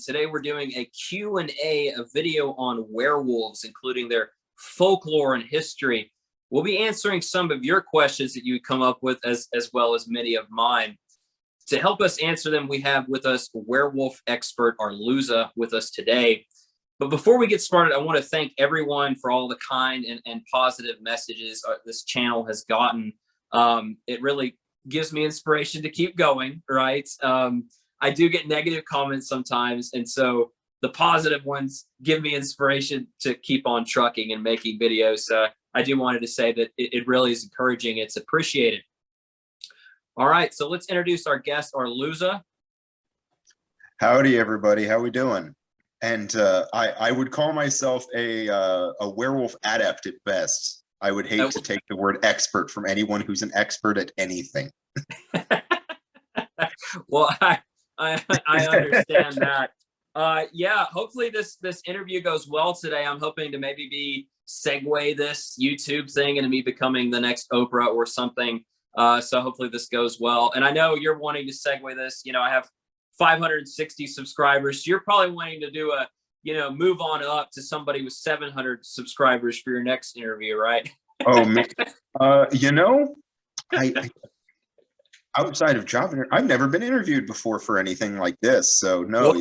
Today we're doing a Q&A, a video on werewolves, including their folklore and history. We'll be answering some of your questions that you come up with, as well as many of mine. To help us answer them, we have with us werewolf expert Arluza with us today. But before we get started, I want to thank everyone for all the kind and positive messages this channel has gotten. It really gives me inspiration to keep going, right? I do get negative comments sometimes, and so the positive ones give me inspiration to keep on trucking and making videos. I do wanted to say that it really is encouraging. It's appreciated. All right, so let's introduce our guest, Arluza. Howdy, everybody. How we doing? And I would call myself a werewolf adept at best. I would hate to take the word expert from anyone who's an expert at anything. Well, I understand that. Yeah, hopefully this interview goes well today. I'm hoping to maybe segue this YouTube thing into me becoming the next Oprah or something. So hopefully this goes well. And I know you're wanting to segue this. You know, I have 560 subscribers. So you're probably wanting to do a, move on up to somebody with 700 subscribers for your next interview, right? Oh, man. I outside of job, I've never been interviewed before for anything like this. So no.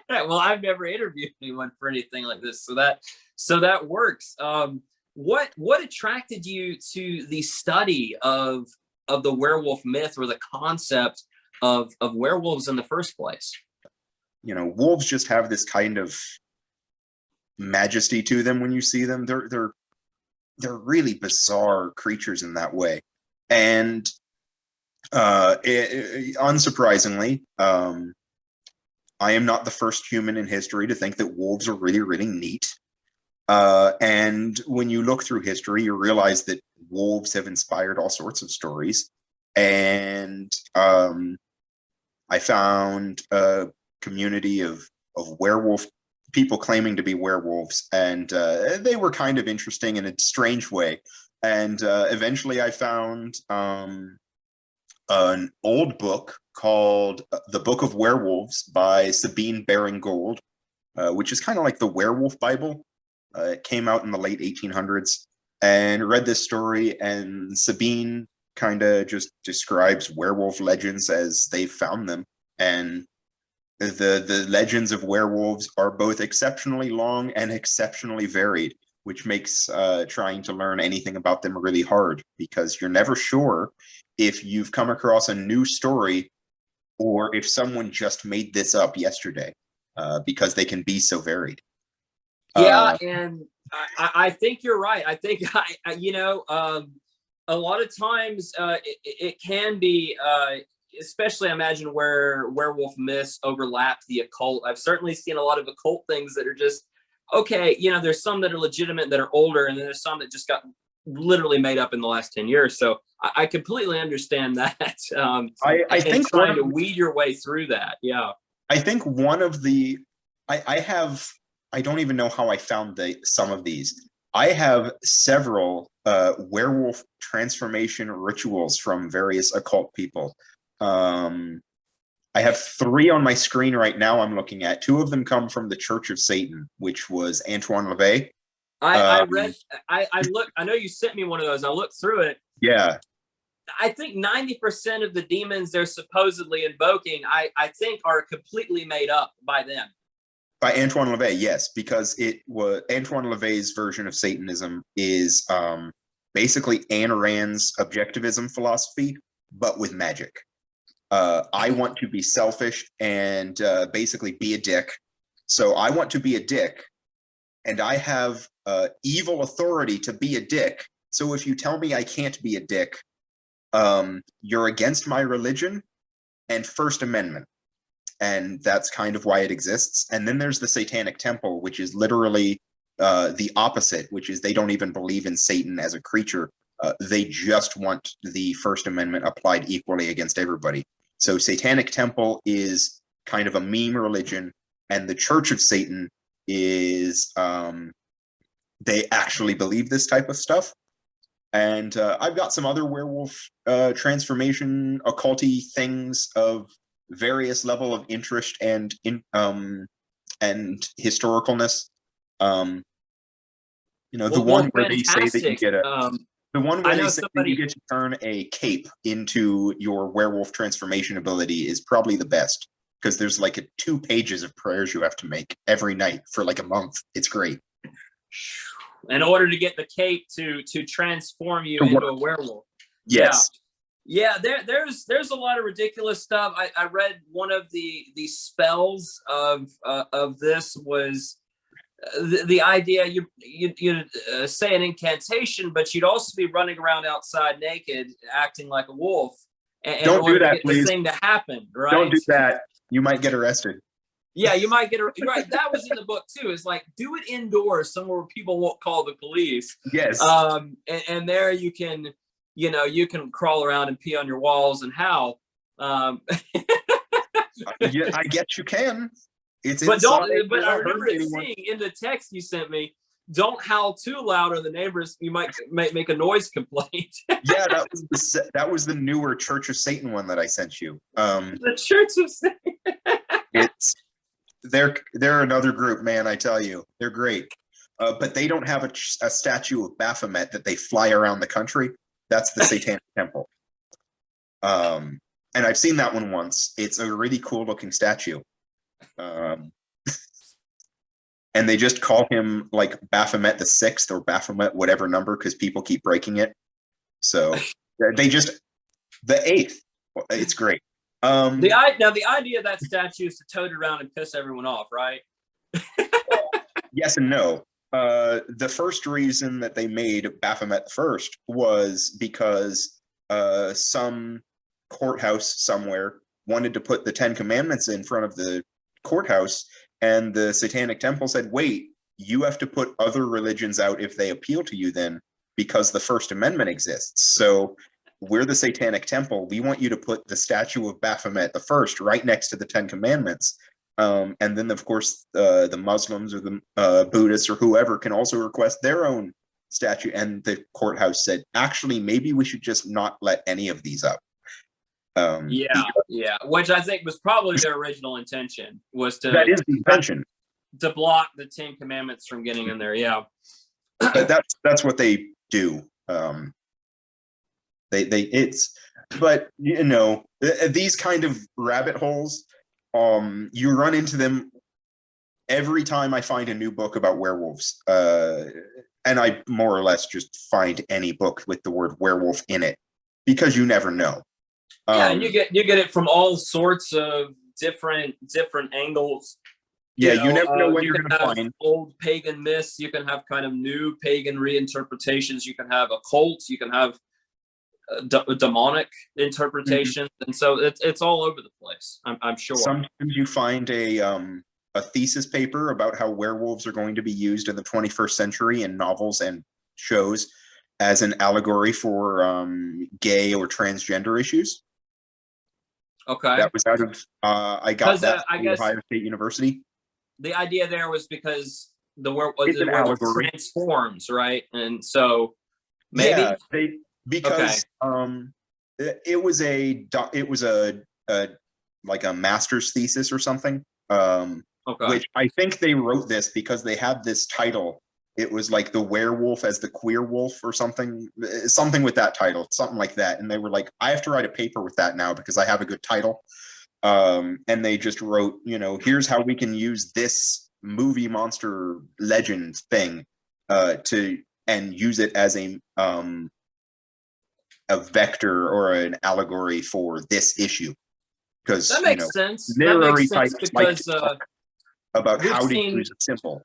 Well, I've never interviewed anyone for anything like this. So that works. What attracted you to the study of the werewolf myth, or the concept of werewolves in the first place? Wolves just have this kind of majesty to them when you see them. They're really bizarre creatures in that way. And unsurprisingly, I am not the first human in history to think that wolves are really, really neat. And when you look through history, you realize that wolves have inspired all sorts of stories. And I found a community of werewolf people claiming to be werewolves, and they were kind of interesting in a strange way. And eventually I found an old book called The Book of Werewolves by Sabine Baring-Gould, which is kind of like the werewolf Bible. It came out in the late 1800s, and read this story, and Sabine kind of just describes werewolf legends as they found them. And the legends of werewolves are both exceptionally long and exceptionally varied, which makes trying to learn anything about them really hard, because you're never sure if you've come across a new story or if someone just made this up yesterday, because they can be so varied. Yeah, and I think you're right. I think, a lot of times it can be, especially I imagine where werewolf myths overlap the occult. I've certainly seen a lot of occult things that are just, okay, there's some that are legitimate that are older, and then there's some that just got literally made up in the last 10 years. So I completely understand that. I think trying to weed your way through that. Yeah. I think one of the, I don't even know how I found some of these. I have several werewolf transformation rituals from various occult people. I have 3 on my screen right now I'm looking at. 2 of them come from the Church of Satan, which was Antoine LaVey. I know you sent me one of those. I looked through it. Yeah. I think 90% of the demons they're supposedly invoking, I think, are completely made up by them. By Antoine LaVey, yes, because it was Antoine LaVey's version of Satanism is basically Ayn Rand's objectivism philosophy, but with magic. I want to be selfish and basically be a dick. So I want to be a dick, and I have evil authority to be a dick. So if you tell me I can't be a dick, you're against my religion and First Amendment. And that's kind of why it exists. And then there's the Satanic Temple, which is literally the opposite, which is they don't even believe in Satan as a creature. They just want the First Amendment applied equally against everybody. So Satanic Temple is kind of a meme religion, and the Church of Satan is they actually believe this type of stuff. And I've got some other werewolf transformation occulty things of various level of interest and historicalness. The one where they say that you fantastic. get the one where I they know say that you somebody. get to turn a cape into your werewolf transformation ability is probably the best, because there's like 2 pages of prayers you have to make every night for like a month. It's great. In order to get the cape to transform you To into work. a werewolf. Yeah. Yes. Yeah, there's a lot of ridiculous stuff. I read one of the spells of this was the idea you say an incantation, but you'd also be running around outside naked, acting like a wolf, in Don't do order to that, get please. this thing to happen, right? Don't do that. You might get arrested. Yeah, you might get right. That was in the book too. It's like, do it indoors, somewhere where people won't call the police. Yes. And there you can, you can crawl around and pee on your walls and howl. Yeah, I guess you can. It's But inside. But I remember it seeing in the text you sent me, don't howl too loud or the neighbors, you might make a noise complaint. Yeah, that was the newer Church of Satan one that I sent you. The Church of Satan. They're another group, man. I tell you, they're great. But they don't have a statue of Baphomet that they fly around the country. That's the Satanic Temple. And I've seen that one once. It's a really cool looking statue. And they just call him like Baphomet the 6th or Baphomet whatever number, because people keep breaking it. So they just the 8th. It's great. Now the idea of that statue is to tote it around and piss everyone off, right? Yes and no. The first reason that they made Baphomet first was because some courthouse somewhere wanted to put the 10 Commandments in front of the courthouse, and the Satanic Temple said, wait, you have to put other religions out if they appeal to you then, because the First Amendment exists. So we're the Satanic Temple. We want you to put the statue of Baphomet the First right next to the 10 Commandments. And then, of course, the Muslims or the Buddhists or whoever can also request their own statue. And the courthouse said, actually, maybe we should just not let any of these up. Yeah, which I think was probably their original intention, was to that is the intention, to block the 10 Commandments from getting in there. Yeah, but that's what they do. But these kind of rabbit holes, you run into them every time I find a new book about werewolves, and I more or less just find any book with the word werewolf in it, because you never know. Yeah, and you get it from all sorts of different angles. Yeah, you never know what you're going to find. Old pagan myths. You can have kind of new pagan reinterpretations. You can have occult. You can have demonic interpretations, and so it's all over the place. I'm sure. Sometimes you find a thesis paper about how werewolves are going to be used in the 21st century in novels and shows as an allegory for gay or transgender issues. Okay. That was out of I got that I from guess Ohio State University. The idea there was because the werewolf transforms, right? And so maybe because it was a like a master's thesis or something. Which I think they wrote this because they had this title. It was like the werewolf as the queer wolf or something with that title, something like that. And they were like, I have to write a paper with that now because I have a good title. And they just wrote, here's how we can use this movie monster legend thing and use it as a vector or an allegory for this issue. Because that makes sense. Literary types because about how to seen use a symbol.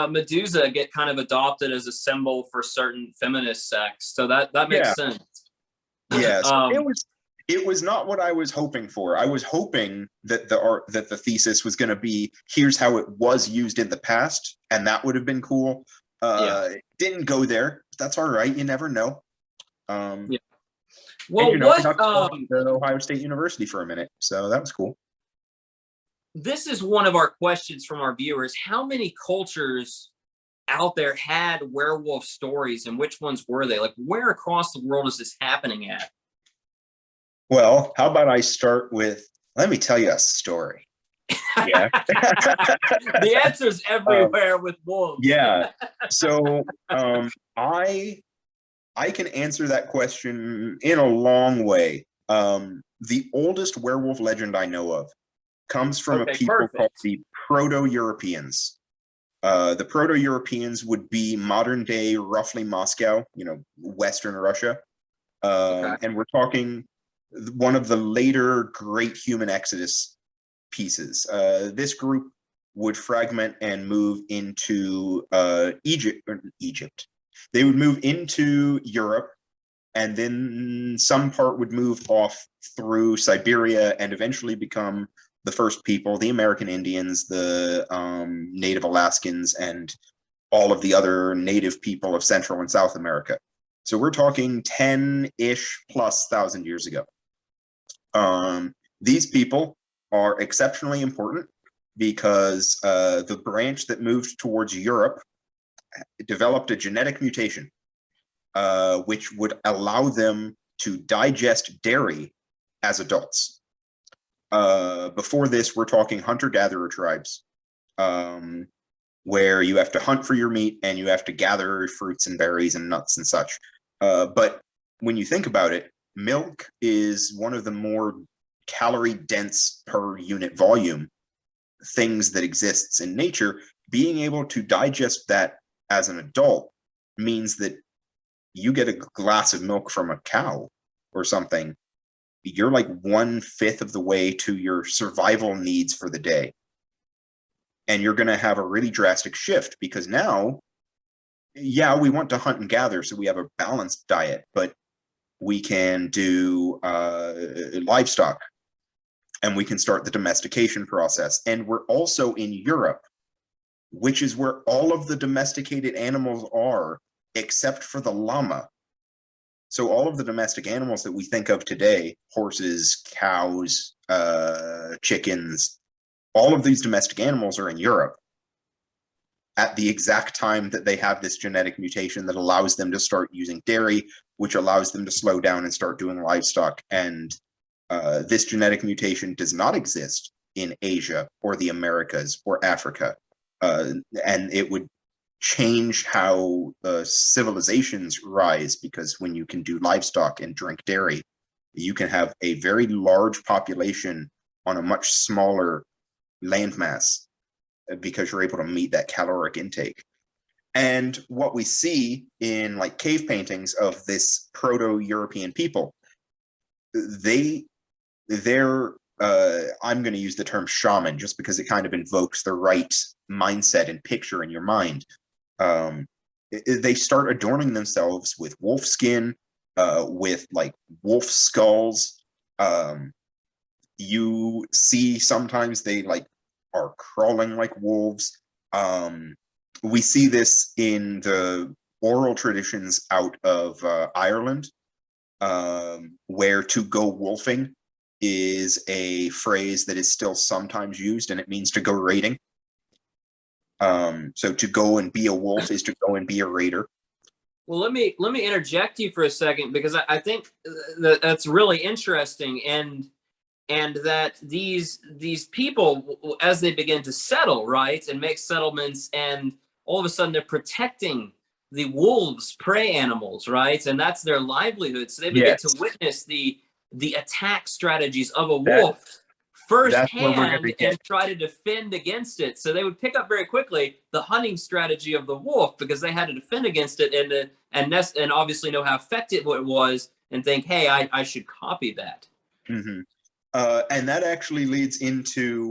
Medusa get kind of adopted as a symbol for certain feminist sects, so that makes sense. Yeah, so it was not what I was hoping for. I was hoping that the thesis was going to be, here's how it was used in the past, and that would have been cool. It didn't go there. That's all right. You never know. Yeah. Well, and, I got to Ohio State University for a minute, so that was cool. This is one of our questions from our viewers. How many cultures out there had werewolf stories, and which ones were they? Like, where across the world is this happening at? Well, how about I start with, let me tell you a story. Yeah. The answer's everywhere with wolves. Yeah. So I can answer that question in a long way. The oldest werewolf legend I know of comes from a Okay, people called perfect. the Proto-Europeans. The Proto-Europeans would be modern day, roughly Moscow, Western Russia. Okay. And we're talking one of the later great human exodus pieces. This group would fragment and move into Egypt. They would move into Europe, and then some part would move off through Siberia and eventually become the first people, the American Indians, the Native Alaskans, and all of the other native people of Central and South America. So we're talking 10-ish plus thousand years ago. These people are exceptionally important because the branch that moved towards Europe developed a genetic mutation, which would allow them to digest dairy as adults. Before this, we're talking hunter-gatherer tribes, where you have to hunt for your meat and you have to gather fruits and berries and nuts and such. But when you think about it, milk is one of the more calorie-dense per unit volume things that exists in nature. Being able to digest that as an adult means that you get a glass of milk from a cow or something, you're like 1/5 of the way to your survival needs for the day. And you're going to have a really drastic shift because now, yeah, we want to hunt and gather, so we have a balanced diet, but we can do livestock, and we can start the domestication process. And we're also in Europe, which is where all of the domesticated animals are, except for the llama. So all of the domestic animals that we think of today, horses, cows, chickens, all of these domestic animals are in Europe at the exact time that they have this genetic mutation that allows them to start using dairy, which allows them to slow down and start doing livestock. And this genetic mutation does not exist in Asia or the Americas or Africa. And it would change how civilizations rise, because when you can do livestock and drink dairy, you can have a very large population on a much smaller landmass because you're able to meet that caloric intake. And what we see in like cave paintings of this Proto-European people, they're I'm going to use the term shaman just because it kind of invokes the right mindset and picture in your mind. They start adorning themselves with wolf skin, with like wolf skulls. You see sometimes they like are crawling like wolves. We see this in the oral traditions out of Ireland, where to go wolfing is a phrase that is still sometimes used, and it means to go raiding. So to go and be a wolf is to go and be a raider. Well, let me interject you for a second, because I think that's really interesting, and that these people, as they begin to settle, right, and make settlements, and all of a sudden they're protecting the wolves, prey animals, right, and that's their livelihood. So they begin to witness the attack strategies of a wolf firsthand and try to defend against it. So they would pick up very quickly the hunting strategy of the wolf, because they had to defend against it and obviously know how effective it was, and think, hey, I should copy that. Mm-hmm. And that actually leads into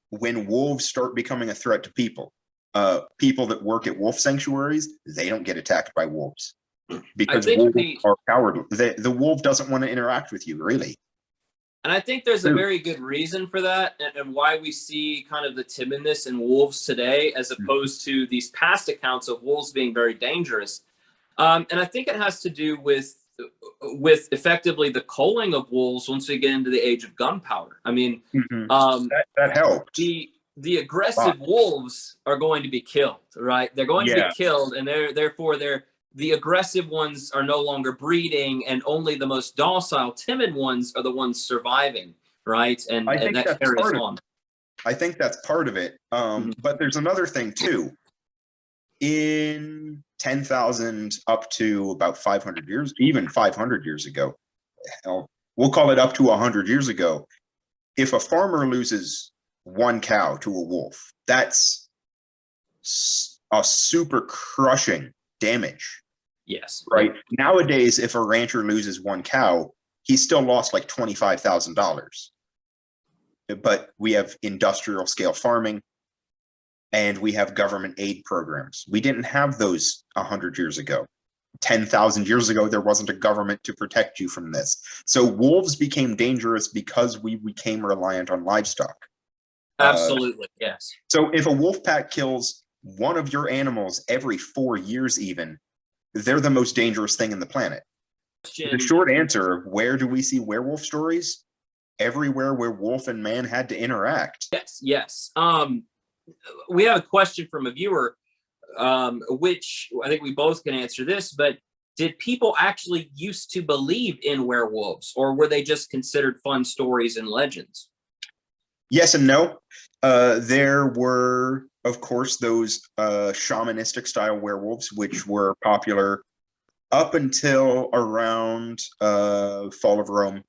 when wolves start becoming a threat to people. People that work at wolf sanctuaries, they don't get attacked by wolves because wolves are cowardly. The wolf doesn't want to interact with you, really. And I think there's a very good reason for that, and why we see kind of the timidness in wolves today, as opposed to these past accounts of wolves being very dangerous. And I think it has to do with effectively the culling of wolves once we get into the age of gunpowder. I mean, that helped. The aggressive wolves are going to be killed, right? They're going to be killed, and therefore the aggressive ones are no longer breeding, and only the most docile, timid ones are the ones surviving, right? And that carries on. I think that's part of it. But there's another thing too. In 10,000 up to about 500 years, even 500 years ago, we'll call it up to 100 years ago, if a farmer loses one cow to a wolf, that's a super crushing damage. Yes. Right. Nowadays, if a rancher loses one cow, he still lost like $25,000. But we have industrial scale farming and we have government aid programs. We didn't have those 100 years ago. 10,000 years ago, there wasn't a government to protect you from this. So wolves became dangerous because we became reliant on livestock. Absolutely, yes. So if a wolf pack kills one of your animals every 4 years even, they're the most dangerous thing in the planet. The short answer of where do we see werewolf stories? Everywhere where wolf and man had to interact. Yes, yes. We have a question from a viewer, which I think we both can answer this, but did people actually used to believe in werewolves, or were they just considered fun stories and legends? Yes and no. There were, of course, those shamanistic style werewolves, which were popular up until around fall of Rome.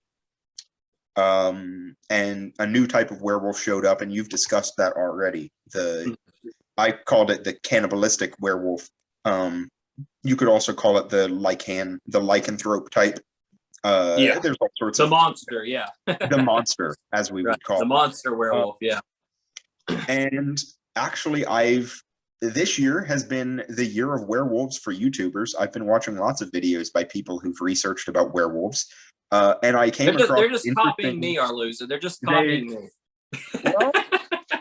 And a new type of werewolf showed up, and you've discussed that already. I called it the cannibalistic werewolf. You could also call it the lycanthrope type. Yeah, there's all sorts the of monster, yeah. the monster, as we would call the monster werewolf, yeah. And actually, this year has been the year of werewolves for YouTubers. I've been watching lots of videos by people who've researched about werewolves, and I came across. They're just copying me, Arluza. They're just copying me. Well,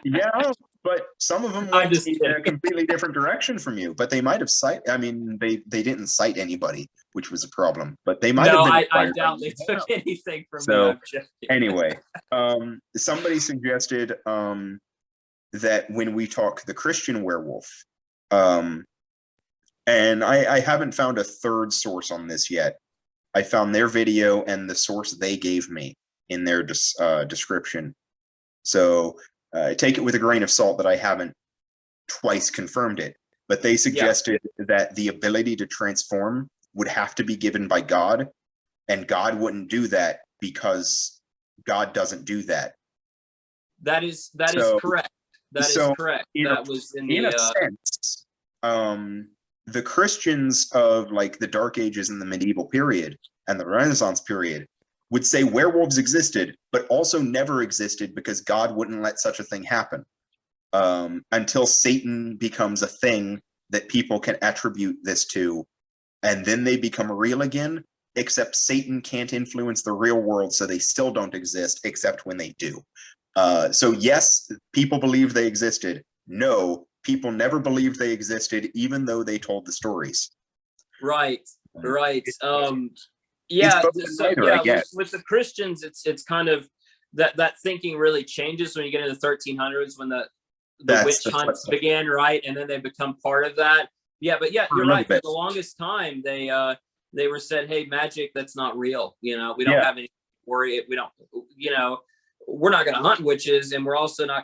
yeah, but some of them went in a completely different direction from you. But they might have cited. I mean, they didn't cite anybody, which was a problem. But they might have been. I doubt they took anything from me. So anyway, somebody suggested that when we talk the Christian werewolf, and I haven't found a third source on this yet. I found their video and the source they gave me in their description. So take it with a grain of salt that I haven't twice confirmed it. But they suggested that the ability to transform would have to be given by God, and God wouldn't do that because God doesn't do that. That is correct. That is correct. That was in a sense, the Christians of like the Dark Ages and the medieval period and the Renaissance period would say werewolves existed, but also never existed because God wouldn't let such a thing happen until Satan becomes a thing that people can attribute this to, and then they become real again, except Satan can't influence the real world, so they still don't exist, except when they do. So yes, people believe they existed. No, people never believed they existed, even though they told the stories. Right. With the Christians, it's kind of that thinking really changes when you get into the 1300s when the witch hunts began, right? And then they become part of that. Yeah, but yeah, you're right. For the longest time, they were said, hey, magic, that's not real. You know, we don't have any worry. We don't, we're not going to hunt witches, and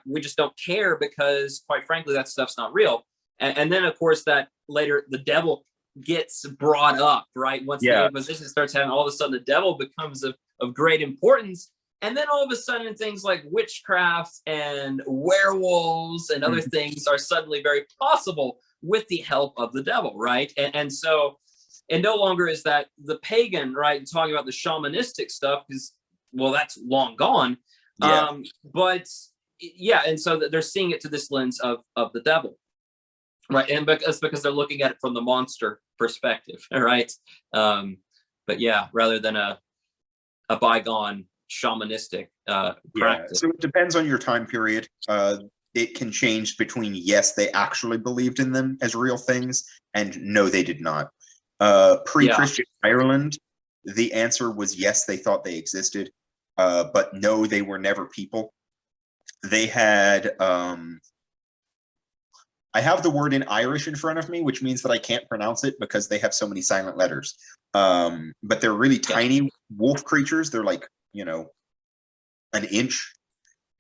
we just don't care because, quite frankly, that stuff's not real. And then, of course, that later the devil gets brought up, right? Once the Inquisition starts having, all of a sudden the devil becomes of great importance. And then all of a sudden things like witchcraft and werewolves and other things are suddenly very possible with the help of the devil, right? And so, and no longer is that the pagan, right? Talking about the shamanistic stuff, because, well, that's long gone. But yeah, and so they're seeing it to this lens of the devil, right? And because they're looking at it from the monster perspective, right? But yeah, rather than a bygone shamanistic practice. So it depends on your time period. It can change between yes, they actually believed in them as real things, and no, they did not. Pre-Christian Ireland, the answer was yes, they thought they existed. But no, they were never people. They had, I I have the word in Irish in front of me, which means that I can't pronounce it because they have so many silent letters. But they're really tiny wolf creatures. They're like, you know, an inch,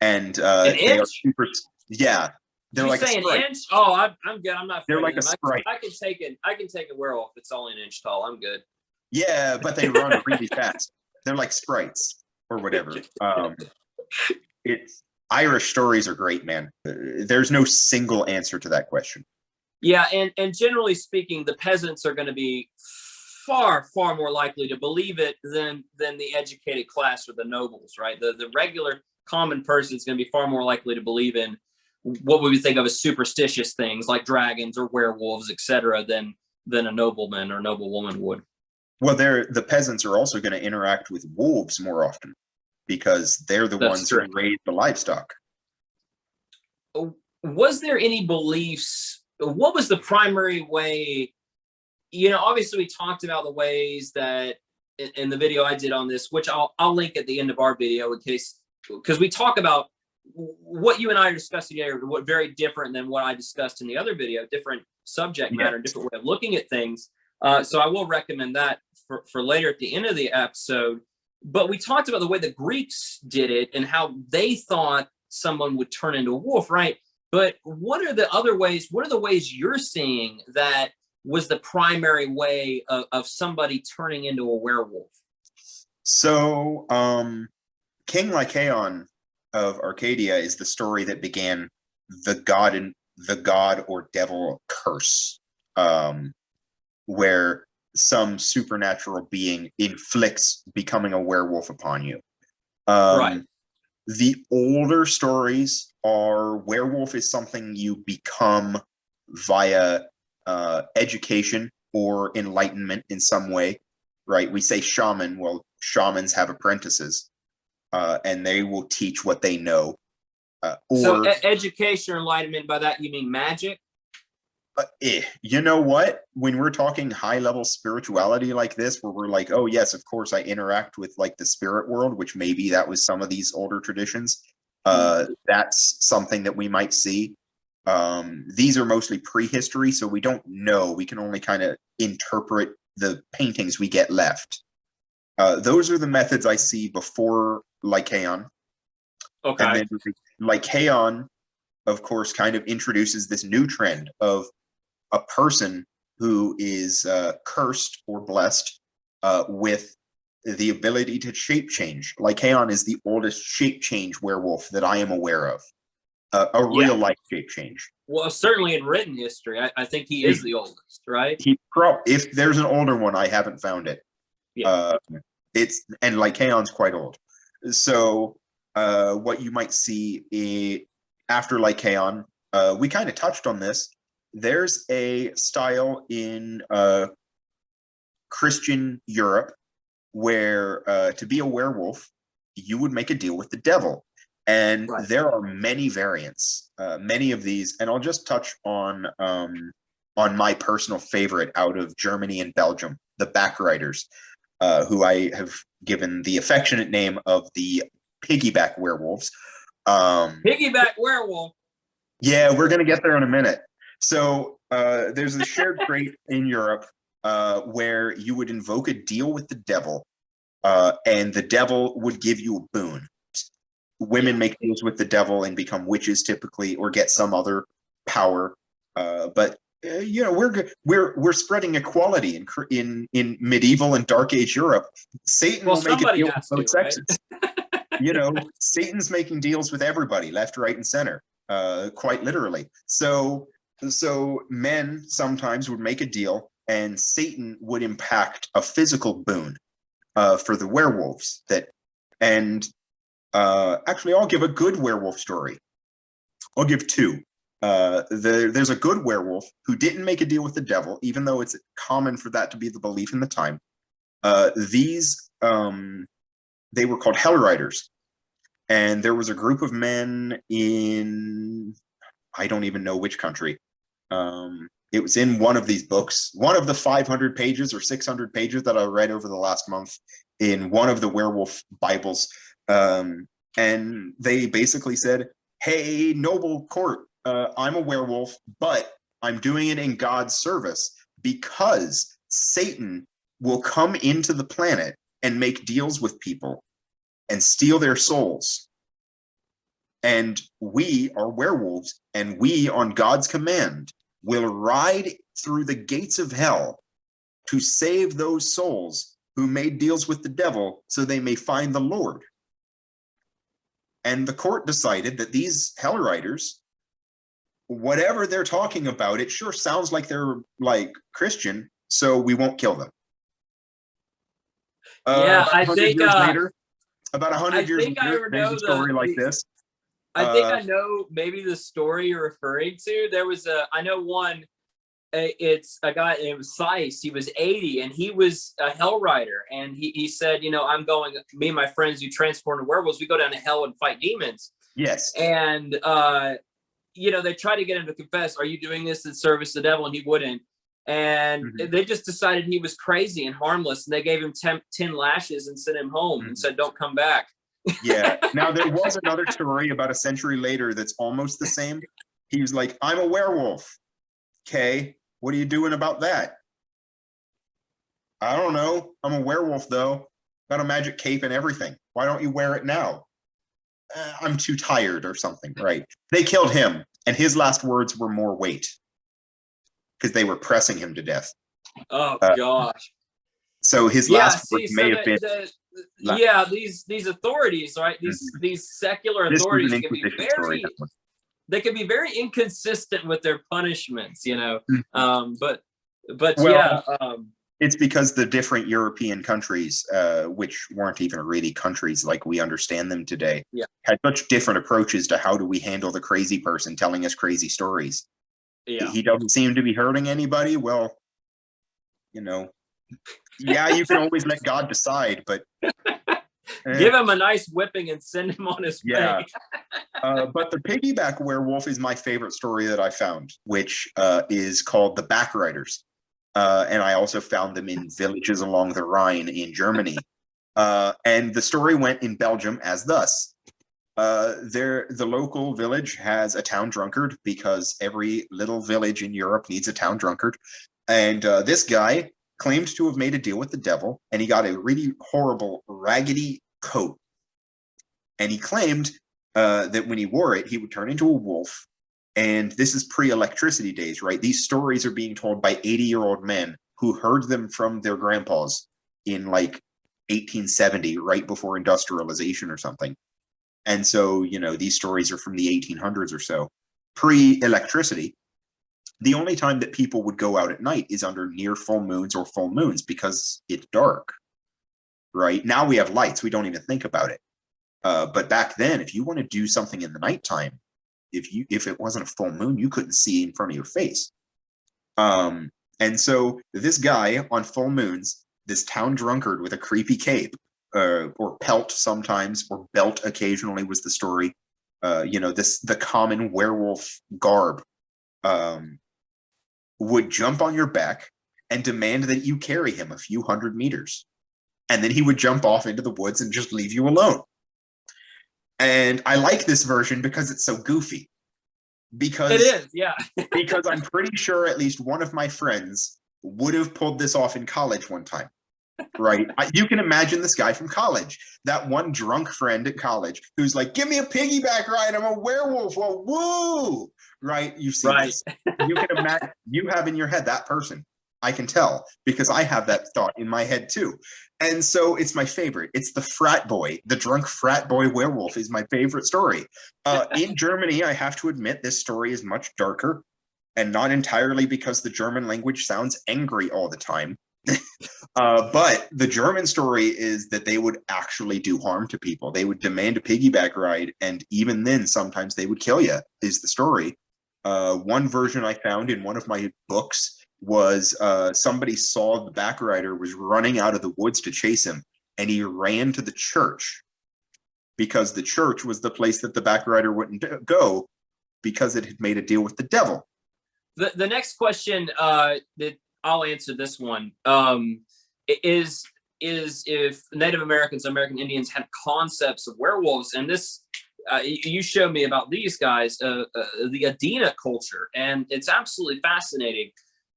and An they are inch? super. Yeah, they're You like a say an sprite. inch? Oh, I'm good. I'm not. They're like a them. sprite. I can take it. I can take a werewolf. It's only an inch tall. I'm good. Yeah, but they run really fast. They're like sprites or whatever. It's Irish stories are great, man. There's no single answer to that question. Yeah, and generally speaking, the peasants are going to be far more likely to believe it than the educated class or the nobles, right? The regular common person is going to be far more likely to believe in what we would think of as superstitious things like dragons or werewolves, etc., than a nobleman or noblewoman would. Well, the peasants are also going to interact with wolves more often because they're the That's ones true. who raise the livestock. Was there any beliefs? What was the primary way? You know, obviously we talked about the ways that in the video I did on this, which I'll link at the end of our video in case, because we talk about what you and I are discussing here, what very different than what I discussed in the other video, different subject matter, different way of looking at things. So I will recommend that for later at the end of the episode. But we talked about the way the Greeks did it and how they thought someone would turn into a wolf, right? But what are the other ways? What are the ways you're seeing that was the primary way of somebody turning into a werewolf? So, King Lycaon of Arcadia is the story that began the god or devil curse, where some supernatural being inflicts becoming a werewolf upon you. Right. The older stories are werewolf is something you become via education or enlightenment in some way, right? We say shaman. Well, shamans have apprentices, and they will teach what they know. So education or enlightenment, by that you mean magic? You know what? When we're talking high level spirituality like this, where we're like, oh yes, of course I interact with like the spirit world, which maybe that was some of these older traditions. That's something that we might see. These are mostly prehistory, so we don't know. We can only kind of interpret the paintings we get left. Those are the methods I see before Lycaon. Okay. And then Lycaon, of course, kind of introduces this new trend of a person who is cursed or blessed with the ability to shape change. Lycaon is the oldest shape change werewolf that I am aware of. A real life shape change. Well, certainly in written history, I think he is the oldest, right? If there's an older one, I haven't found it. Yeah. And Lycaon's quite old. So what you might see after Lycaon, we kind of touched on this. There's a style in Christian Europe where to be a werewolf, you would make a deal with the devil. And there are many variants, many of these, and I'll just touch on my personal favorite out of Germany and Belgium, the Backriders, who I have given the affectionate name of the piggyback werewolves. Piggyback werewolf. Yeah, we're gonna get there in a minute. So there's a shared trait in Europe where you would invoke a deal with the devil, and the devil would give you a boon. Women make deals with the devil and become witches typically, or get some other power. But you know, we're spreading equality in medieval and Dark Age Europe. Satan will make a deal with both sexes. You know, Satan's making deals with everybody, left, right, and center, quite literally. So men sometimes would make a deal, and Satan would impact a physical boon for the werewolves. Actually, I'll give a good werewolf story. I'll give two. There's a good werewolf who didn't make a deal with the devil, even though it's common for that to be the belief in the time. They were called Hell Riders. And there was a group of men in, I don't even know which country. It was in one of these books, one of the 500 pages or 600 pages that I read over the last month in one of the werewolf Bibles. And they basically said, hey, noble court, I'm a werewolf, but I'm doing it in God's service because Satan will come into the planet and make deals with people and steal their souls. And we are werewolves, and we, on God's command, will ride through the gates of hell to save those souls who made deals with the devil so they may find the Lord. And the court decided that these hell riders, whatever they're talking about, it sure sounds like they're like Christian, so we won't kill them. Yeah, I think about 100 years later, there's a story like this. I think I know maybe the story you're referring to. There was I know one, it's a guy named Seiss. He was 80 and he was a hell rider. And he said, you know, I'm going, me and my friends who transform into werewolves, we go down to hell and fight demons. Yes. And, you know, they tried to get him to confess, are you doing this in service to the devil? And he wouldn't. And they just decided he was crazy and harmless. And they gave him 10 lashes and sent him home and said, don't come back. Yeah. Now, there was another story about a century later that's almost the same. He was like, I'm a werewolf. Okay, what are you doing about that? I don't know. I'm a werewolf, though. Got a magic cape and everything. Why don't you wear it now? I'm too tired or something, right? They killed him, and his last words were more weight because they were pressing him to death. Oh, gosh. So his last words may have been... Yeah, these authorities, right? These secular authorities can be very, they can be very inconsistent with their punishments, you know. But well, yeah, it's because the different European countries, which weren't even really countries like we understand them today, had such different approaches to how do we handle the crazy person telling us crazy stories. Yeah, he doesn't seem to be hurting anybody. Well, you know. Yeah, you can always let God decide, but give him a nice whipping and send him on his way. But the piggyback werewolf is my favorite story that I found, which is called the Backriders. And I also found them in villages along the Rhine in Germany. And the story went in Belgium as thus. The local village has a town drunkard because every little village in Europe needs a town drunkard. And this guy claimed to have made a deal with the devil, and he got a really horrible, raggedy coat. And he claimed that when he wore it, he would turn into a wolf. And this is pre-electricity days, right? These stories are being told by 80-year-old men who heard them from their grandpas in like 1870, right before industrialization or something. And so, you know, these stories are from the 1800s or so, pre-electricity. The only time that people would go out at night is under near full moons or full moons because it's dark, right? Now we have lights. We don't even think about it. But back then, if you want to do something in the nighttime, if it wasn't a full moon, you couldn't see in front of your face. And so this guy on full moons, this town drunkard with a creepy cape, or pelt sometimes, or belt occasionally was the story. You know, the common werewolf garb. Would jump on your back and demand that you carry him a few hundred meters. And then he would jump off into the woods and just leave you alone. And I like this version because it's so goofy. Because it is, yeah. Because I'm pretty sure at least one of my friends would have pulled this off in college one time. Right? You can imagine this guy from college, that one drunk friend at college who's like, give me a piggyback ride, I'm a werewolf, well, woo! Right? You see this. You can imagine, you have in your head that person. I can tell, because I have that thought in my head too. And so it's my favorite. It's the frat boy, the drunk frat boy werewolf is my favorite story. In Germany, I have to admit, this story is much darker, and not entirely because the German language sounds angry all the time. But the German story is that they would actually do harm to people. They would demand a piggyback ride, and even then, sometimes they would kill you, is the story. One version I found in one of my books was somebody saw the backrider was running out of the woods to chase him, and he ran to the church because the church was the place that the backrider wouldn't go because it had made a deal with the devil. The next question that I'll answer this one is if Native Americans, American Indians had concepts of werewolves, and this you showed me about these guys, the Adena culture, and it's absolutely fascinating.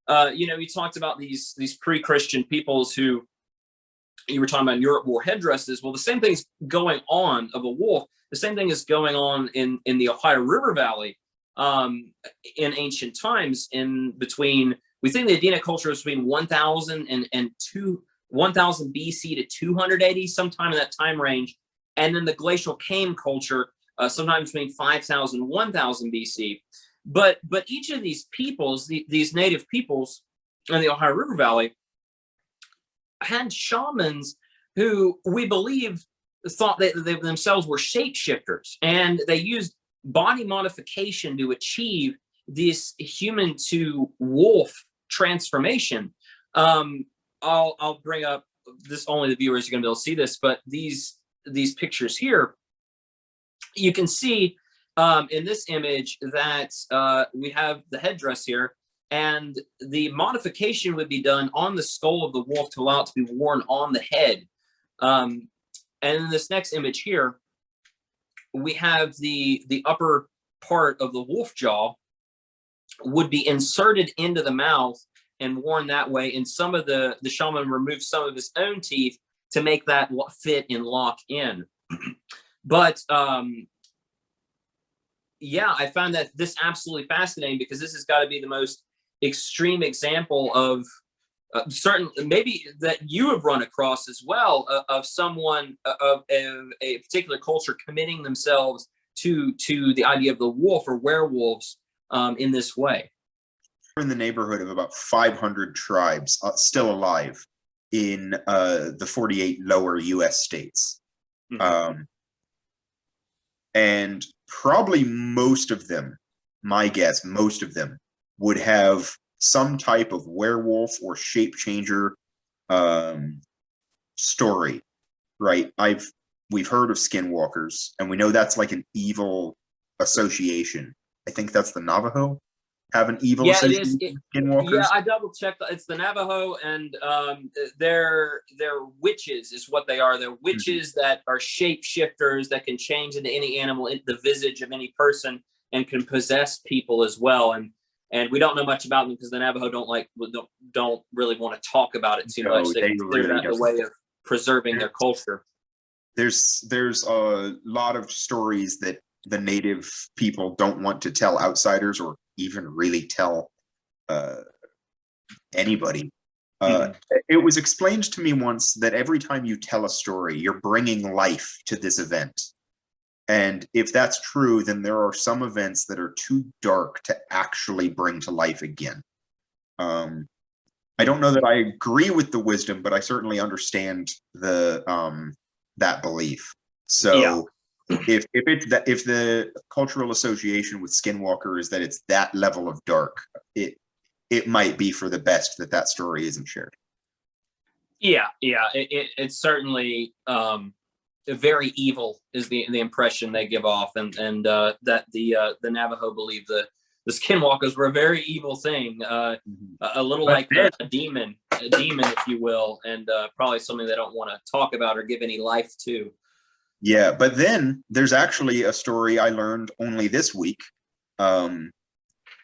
You know, you talked about these pre-Christian peoples who you were talking about in Europe wore headdresses. Well, the same thing's going on of a wolf. The same thing is going on in the Ohio River Valley in ancient times. In between, we think the Adena culture was between 1000 and 1000 BC to 280, sometime in that time range. And then the glacial Kame culture, sometime between 5000 and 1000 BC. But each of these peoples, these native peoples in the Ohio River Valley, had shamans who we believe thought that they themselves were shapeshifters, and they used body modification to achieve this human to wolf transformation. I'll bring up this, only the viewers are going to be able to see this, but these pictures here, you can see in this image that we have the headdress here, and the modification would be done on the skull of the wolf to allow it to be worn on the head. And in this next image here, we have the upper part of the wolf jaw would be inserted into the mouth and worn that way. And some of the shaman removed some of his own teeth to make that fit and lock in. But yeah, I found that this absolutely fascinating, because this has got to be the most extreme example of certain, maybe that you have run across as well, of someone of a particular culture committing themselves to the idea of the wolf or werewolves in this way. We're in the neighborhood of about 500 tribes still alive in the 48 lower U.S. states. Mm-hmm. And probably most of them, my guess, most of them would have some type of werewolf or shape changer story, right? We've heard of skinwalkers, and we know that's like an evil association. I think that's the Navajo have an evil association with skinwalkers. Yeah, I double checked. It's the Navajo, and they're witches is what they are. They're witches that are shapeshifters that can change into any animal, into the visage of any person, and can possess people as well. And we don't know much about them because the Navajo don't really want to talk about it too much. They consider that the way of preserving their culture. There's a lot of stories that the native people don't want to tell outsiders, or even really tell anybody. It was explained to me once that every time you tell a story, you're bringing life to this event. And if that's true, then there are some events that are too dark to actually bring to life again. I don't know that I agree with the wisdom, but I certainly understand the that belief. So yeah. If the cultural association with Skinwalker is that it's that level of dark, it might be for the best that story isn't shared. Yeah, it's certainly very evil is the impression they give off, and that the Navajo believe the Skinwalkers were a very evil thing, a little like a demon, if you will, and probably something they don't want to talk about or give any life to. Yeah, but then there's actually a story I learned only this week,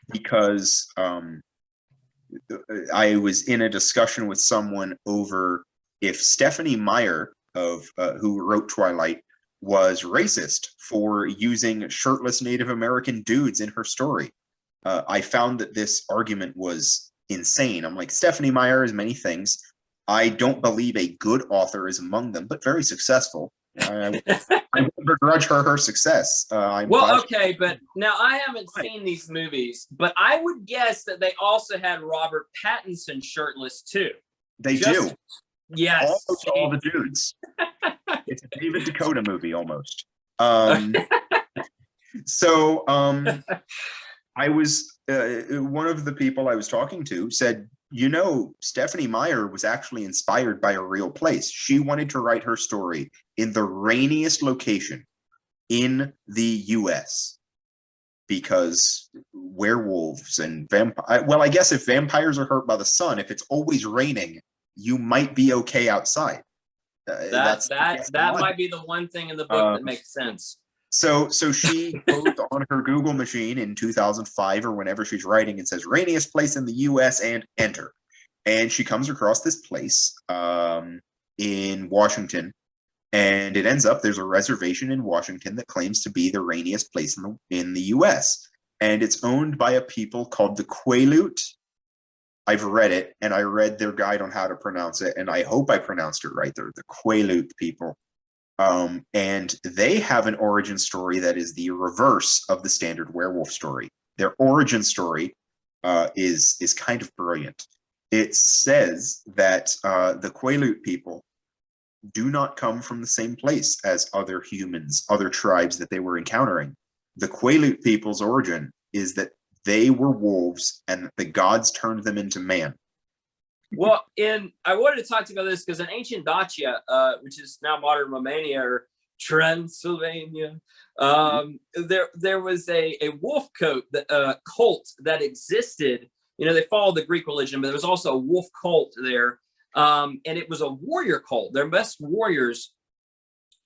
because I was in a discussion with someone over if Stephenie Meyer who wrote Twilight was racist for using shirtless Native American dudes in her story. I found that this argument was insane. I'm like, Stephenie Meyer is many things. I don't believe a good author is among them, but very successful. I won't begrudge her success. Okay, but now I haven't seen these movies, but I would guess that they also had Robert Pattinson shirtless too. They do. Yes. Almost all the dudes. It's a David Dakota movie almost. So I was one of the people I was talking to said, Stephenie Meyer was actually inspired by a real place. She wanted to write her story in the rainiest location in the US because werewolves and vampires. Well, I guess if vampires are hurt by the sun, if it's always raining, you might be okay outside. That might be the one thing in the book that makes sense. So she goes on her Google machine in 2005 or whenever she's writing and says rainiest place in the U.S. and enter, and she comes across this place in Washington, and it ends up there's a reservation in Washington that claims to be the rainiest place in the U.S. and it's owned by a people called the Quaalude. I've read it, and I read their guide on how to pronounce it, and I hope I pronounced it right. They're the Quaalude people. And they have an origin story that is the reverse of the standard werewolf story. Their origin story is kind of brilliant. It says that the Quaalude people do not come from the same place as other humans, other tribes that they were encountering. The Quaalude people's origin is that they were wolves and the gods turned them into man. Well, I wanted to talk to you about this because in ancient Dacia, which is now modern Romania or Transylvania, there was a wolf cult that existed. You know, they followed the Greek religion, but there was also a wolf cult there. And it was a warrior cult. Their best warriors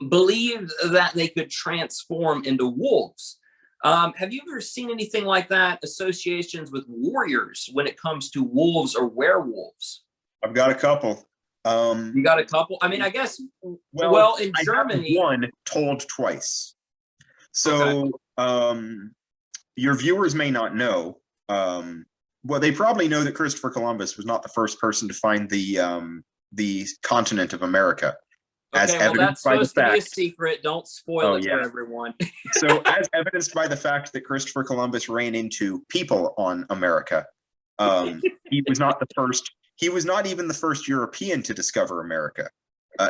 believed that they could transform into wolves. Have you ever seen anything like that? Associations with warriors when it comes to wolves or werewolves? I've got a couple. You got a couple? I mean, I guess, well in I Germany. One told twice. So your viewers may not know. Well, they probably know that Christopher Columbus was not the first person to find the continent of America. Okay, well, that's supposed to be a secret. Don't spoil it for everyone. So, as evidenced by the fact that Christopher Columbus ran into people on America, he was not the first. He was not even the first European to discover America.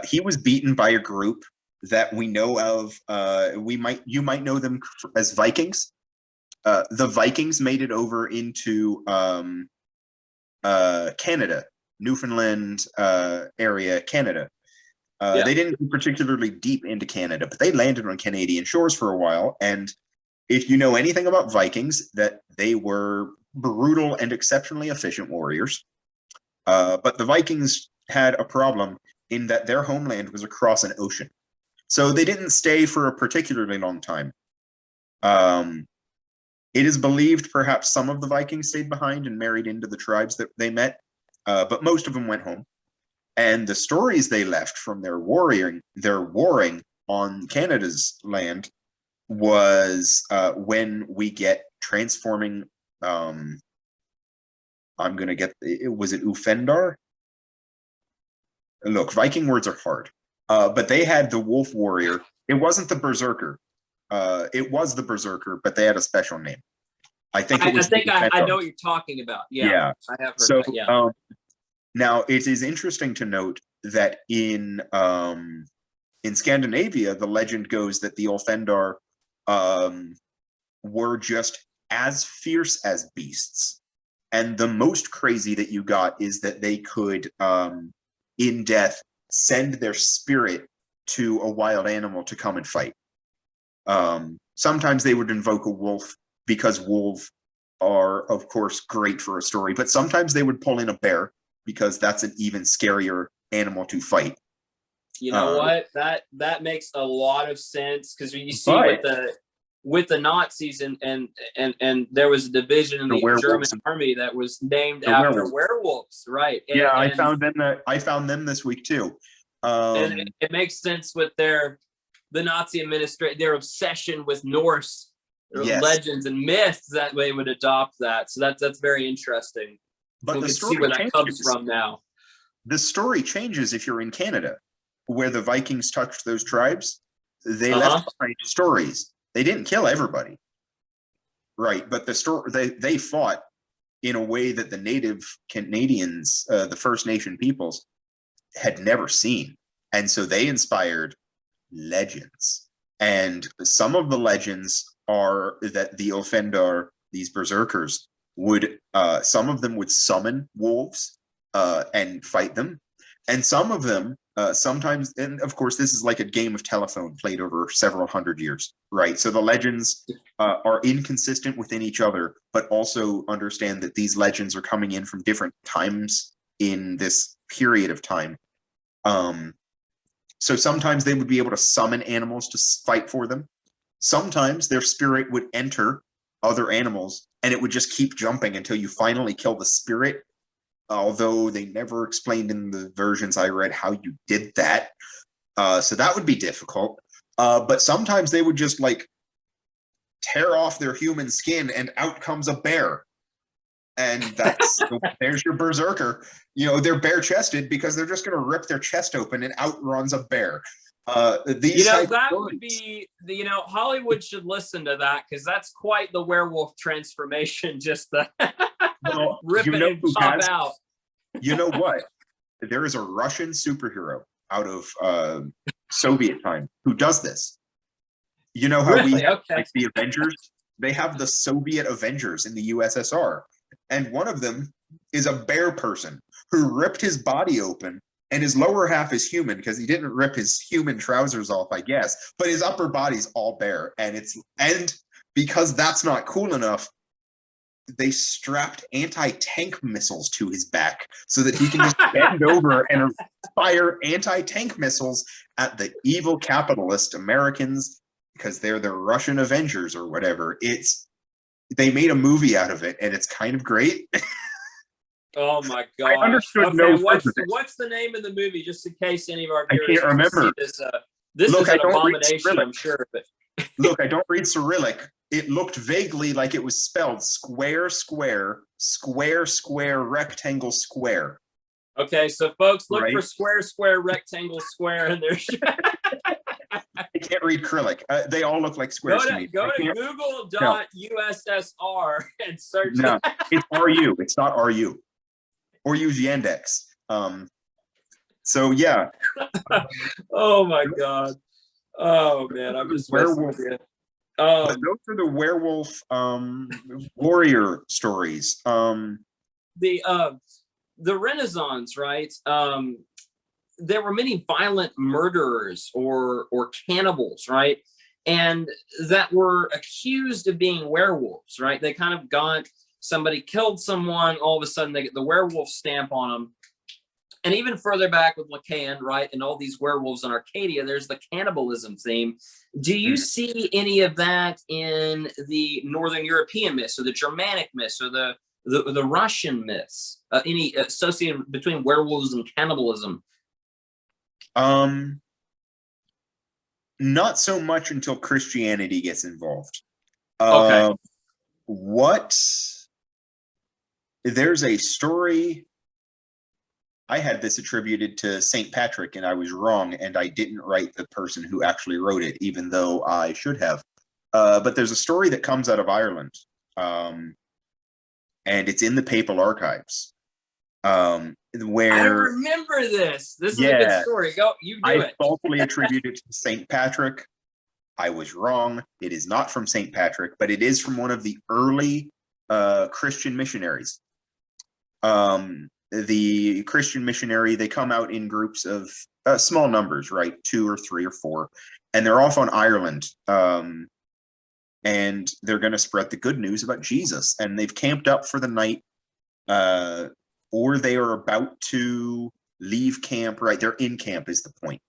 He was beaten by a group that we know of. You might know them as Vikings. The Vikings made it over into Canada, Newfoundland area, Canada. They didn't go particularly deep into Canada, but they landed on Canadian shores for a while. And if you know anything about Vikings, that they were brutal and exceptionally efficient warriors. But the Vikings had a problem in that their homeland was across an ocean. So they didn't stay for a particularly long time. It is believed perhaps some of the Vikings stayed behind and married into the tribes that they met, but most of them went home. And the stories they left from their warring on Canada's land was when we get transforming. I'm going to get. Was it Ufendar? Look, Viking words are hard, but they had the wolf warrior. It wasn't the berserker. It was the berserker, but they had a special name. I think it was. I know what you're talking about. Yeah, I have heard that. Yeah. Now, it is interesting to note that in Scandinavia, the legend goes that the Ulfendar were just as fierce as beasts. And the most crazy that you got is that they could, in death, send their spirit to a wild animal to come and fight. Sometimes they would invoke a wolf because wolves are, of course, great for a story. But sometimes they would pull in a bear, because that's an even scarier animal to fight. You know what? That makes a lot of sense, because when you see with the Nazis and there was a division in the German army that was named after werewolves, right? I found them this week too. And it makes sense with the Nazi administration, their obsession with Norse legends and myths, that they would adopt that. So that's very interesting. But we can see where that comes from now. The story changes if you're in Canada, where the Vikings touched those tribes. They left behind stories. They didn't kill everybody, right? But they fought in a way that the native Canadians, the First Nation peoples, had never seen, and so they inspired legends. And some of the legends are that the Ulfendar, these berserkers, would some of them would summon wolves and fight them, and some of them sometimes, and of course this is like a game of telephone played over several hundred years, right? So the legends are inconsistent within each other, but also understand that these legends are coming in from different times in this period of time. So sometimes they would be able to summon animals to fight for them. Sometimes their spirit would enter other animals and it would just keep jumping until you finally kill the spirit. Although they never explained in the versions I read how you did that. So that would be difficult. But sometimes they would just like tear off their human skin and out comes a bear. And that's there's your berserker. You know, they're bare chested because they're just going to rip their chest open and out runs a bear. These that would be Hollywood should listen to that, because that's quite the werewolf transformation. Just the rip it and pop out. You know what? There is a Russian superhero out of Soviet time who does this. You know how we have like the Avengers? They have the Soviet Avengers in the USSR. And one of them is a bear person who ripped his body open, and his lower half is human because he didn't rip his human trousers off, I guess. But his upper body's all bear. And because that's not cool enough, they strapped anti-tank missiles to his back so that he can just bend over and fire anti-tank missiles at the evil capitalist Americans because they're the Russian Avengers or whatever. They made a movie out of it, and it's kind of great. Oh my god! I understood no. What's the name of the movie, just in case any of our viewers I can't remember. This is an abomination, I'm sure. But look, I don't read Cyrillic. It looked vaguely like it was spelled square, square, square, square, rectangle, square. Okay, so folks, look for square, square, rectangle, square, and there's. I can't read Cyrillic. They all look like squares to me. Go to Google.ussr and search. No, it's RU. It's not RU. Or use Yandex. So yeah. Oh my god. Oh man, I'm just werewolf. But those are the werewolf warrior stories. The Renaissance, right? There were many violent murderers or cannibals, right? And that were accused of being werewolves, right? They kind of got, somebody killed someone, all of a sudden they get the werewolf stamp on them. And even further back with Lycan, right, and all these werewolves in Arcadia, there's the cannibalism theme. Do you see any of that in the Northern European myths, or the Germanic myths, or the Russian myths? Any associated between werewolves and cannibalism? Not so much until Christianity gets involved. Okay. There's a story. I had this attributed to St. Patrick, and I was wrong, and I didn't write the person who actually wrote it, even though I should have. But there's a story that comes out of Ireland, and it's in the papal archives. Where I remember this. This is a good story. Go, you do it. I falsely attributed it to St. Patrick. I was wrong. It is not from St. Patrick, but it is from one of the early Christian missionaries. The Christian missionary, they come out in groups of small numbers, right? 2 or 3 or 4, and they're off on Ireland. And they're going to spread the good news about Jesus. And they've camped up for the night, or they are about to leave camp, right? They're in camp is the point.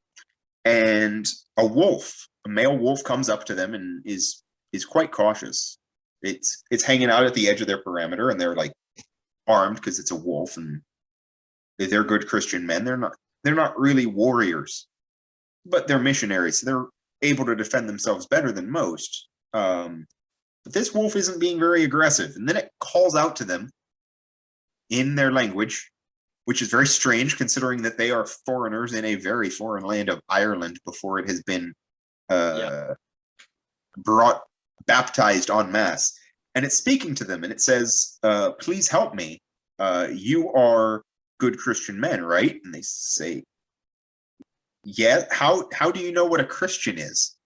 And a male wolf comes up to them and is quite cautious. It's hanging out at the edge of their perimeter, and they're like armed because it's a wolf, and they're good Christian men. They're not really warriors, but they're missionaries. So they're able to defend themselves better than most. But this wolf isn't being very aggressive. And then it calls out to them in their language, which is very strange considering that they are foreigners in a very foreign land of Ireland before it has been baptized en masse. And it's speaking to them, and it says, please help me. You are good Christian men, right? And they say, yeah. How do you know what a Christian is?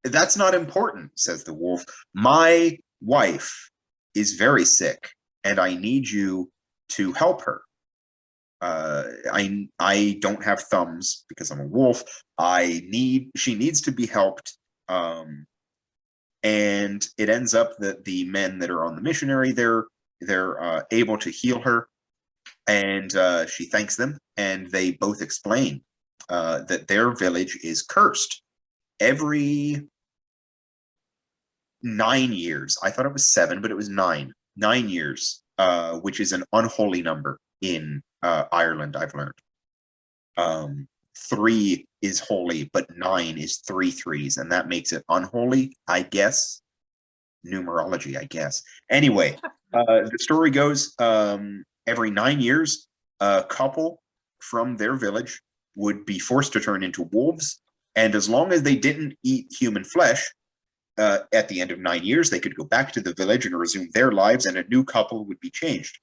That's not important, says the wolf. My wife is very sick, and I need you to help her. I don't have thumbs because I'm a wolf. She needs to be helped. And it ends up that the men that are on the missionary, they're able to heal her, and she thanks them, and they both explain that their village is cursed. Every 9 years. I thought it was 7, but it was 9. 9 years, which is an unholy number in Ireland, I've learned. 3 is holy, but 9 is 3 threes, and that makes it unholy, I guess. Numerology, I guess. Anyway, the story goes, every 9 years, a couple from their village would be forced to turn into wolves, and as long as they didn't eat human flesh, at the end of 9 years, they could go back to the village and resume their lives, and a new couple would be changed.